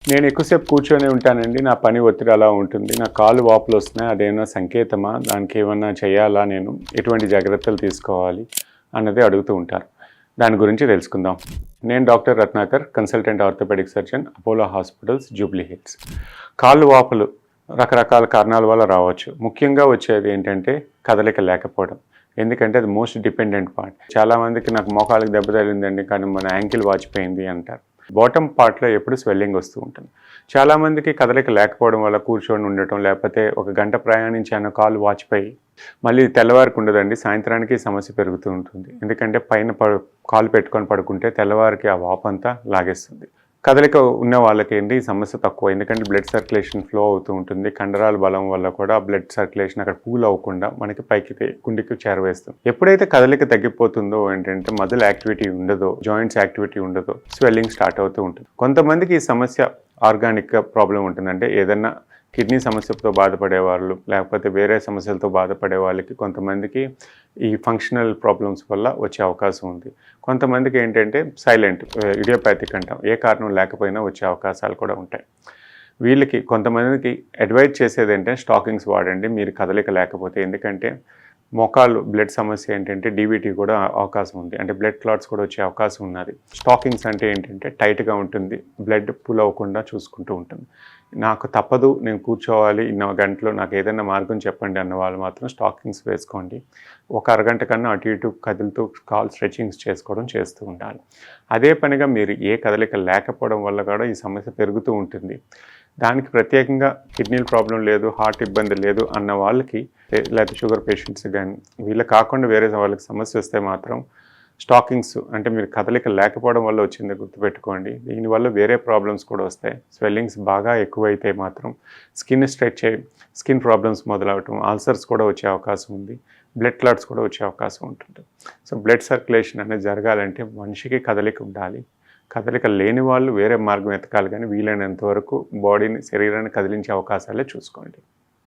నేను ఎక్కువసేపు కూర్చొని ఉంటానండి. నా పని ఒత్తిడి అలా ఉంటుంది. నా కాళ్ళు వాపులొస్తున్నాయి. అదేమన్నా సంకేతమా? దానికేమన్నా చేయాలా నేను? ఎటువంటి జాగ్రత్తలు తీసుకోవాలి? అన్నది అడుగుతూ ఉంటారు. దాని గురించి తెలుసుకుందాం. నేను doctor Ratnakar, consultant orthopaedic surgeon, Apollo hospitals, Jubilee Hills. కాళ్ళు వాపులు రకరకాల కారణాల వల్ల రావచ్చు. ముఖ్యంగా వచ్చేది ఏంటంటే కదలిక లేకపోవడం. ఎందుకంటే అది మోస్ట్ డిపెండెంట్ పార్ట్. చాలామందికి నాకు మోకాళ్ళకి దెబ్బ తగిలిందండి, కానీ మన యాంకిల్ వాచిపోయింది అంటారు. బాటమ్ పార్ట్లో ఎప్పుడు స్వెల్లింగ్ వస్తూ ఉంటుంది. చాలామందికి కదలిక లేకపోవడం వల్ల కూర్చొని ఉండటం, లేకపోతే ఒక గంట ప్రయాణించాను కాలు వాచిపోయి మళ్ళీ తెల్లవారికి ఉండదండి, సాయంత్రానికి సమస్య పెరుగుతూ ఉంటుంది. ఎందుకంటే పైన కాలు పెట్టుకొని పడుకుంటే తెల్లవారికి ఆ వాపంతా లాగేస్తుంది. కదలిక ఉన్న వాళ్ళకి ఏంటి ఈ సమస్య తక్కువ, ఎందుకంటే బ్లడ్ సర్క్యులేషన్ ఫ్లో అవుతూ ఉంటుంది. కండరాల బలం వల్ల కూడా బ్లడ్ సర్క్యులేషన్ అక్కడ పూల్ అవ్వకుండా మనకి పైకి గుండెకి చేరవేస్తుంది. ఎప్పుడైతే కదలిక తగ్గిపోతుందో ఏంటంటే మజిల్ యాక్టివిటీ ఉండదో, జాయింట్స్ యాక్టివిటీ ఉండదో, స్వెల్లింగ్ స్టార్ట్ అవుతూ ఉంటుంది. కొంతమందికి ఈ సమస్య ఆర్గానిక్గా ప్రాబ్లం ఉంటుంది. అంటే ఏదన్నా కిడ్నీ సమస్యతో బాధపడే వాళ్ళు, లేకపోతే వేరే సమస్యలతో బాధపడే వాళ్ళకి కొంతమందికి ఈ ఫంక్షనల్ ప్రాబ్లమ్స్ వల్ల వచ్చే అవకాశం ఉంది. కొంతమందికి ఏంటంటే సైలెంట్ ఇడియోపాథిక్ అంటాం, ఏ కారణం లేకపోయినా వచ్చే అవకాశాలు కూడా ఉంటాయి. వీళ్ళకి కొంతమందికి అడ్వైజ్ చేసేది ఏంటంటే స్టాకింగ్స్ వాడండి మీరు కదలిక లేకపోతే. ఎందుకంటే మోకాళ్ళు బ్లడ్ సమస్య ఏంటంటే డీబీటీ కూడా అవకాశం ఉంది, అంటే బ్లడ్ క్లాట్స్ కూడా వచ్చే అవకాశం ఉన్నది. స్టాకింగ్స్ అంటే ఏంటంటే టైట్గా ఉంటుంది, బ్లడ్ పుల్ అవ్వకుండా చూసుకుంటూ ఉంటుంది. నాకు తప్పదు, నేను కూర్చోవాలి ఇన్న గంటలో, నాకు ఏదైనా మార్గం చెప్పండి అన్న వాళ్ళు మాత్రం స్టాకింగ్స్ వేసుకోండి. ఒక అరగంట కన్నా అటు ఇటు కదులుతూ కాల్ స్ట్రెచింగ్స్ చేసుకోవడం చేస్తూ ఉండాలి. అదే పనిగా మీరు ఏ కదలిక లేకపోవడం వల్ల కూడా ఈ సమస్య పెరుగుతూ ఉంటుంది. దానికి ప్రత్యేకంగా కిడ్నీల ప్రాబ్లం లేదు, హార్ట్ ఇబ్బంది లేదు అన్న వాళ్ళకి, లేకపోతే షుగర్ పేషెంట్స్ కానీ వీళ్ళు కాకుండా వేరే వాళ్ళకి సమస్య వస్తే మాత్రం స్టాకింగ్స్ అంటే మీరు కదలిక లేకపోవడం వల్ల వచ్చింది గుర్తుపెట్టుకోండి. దీనివల్ల వేరే ప్రాబ్లమ్స్ కూడా వస్తాయి. స్వెల్లింగ్స్ బాగా ఎక్కువైతే మాత్రం స్కిన్ స్ట్రెచ్ అయ్యి స్కిన్ ప్రాబ్లమ్స్ మొదలవటం, అల్సర్స్ కూడా వచ్చే అవకాశం ఉంది, బ్లడ్ క్లాట్స్ కూడా వచ్చే అవకాశం ఉంటుంది. సో బ్లడ్ సర్క్యులేషన్ అనేది జరగాలంటే మనిషికి కదలిక ఉండాలి. కదలిక లేని వాళ్ళు వేరే మార్గం ఎతకాలి, కానీ వీలైనంత వరకు బాడీని, శరీరాన్ని కదిలించే అవకాశాలే చూసుకోండి.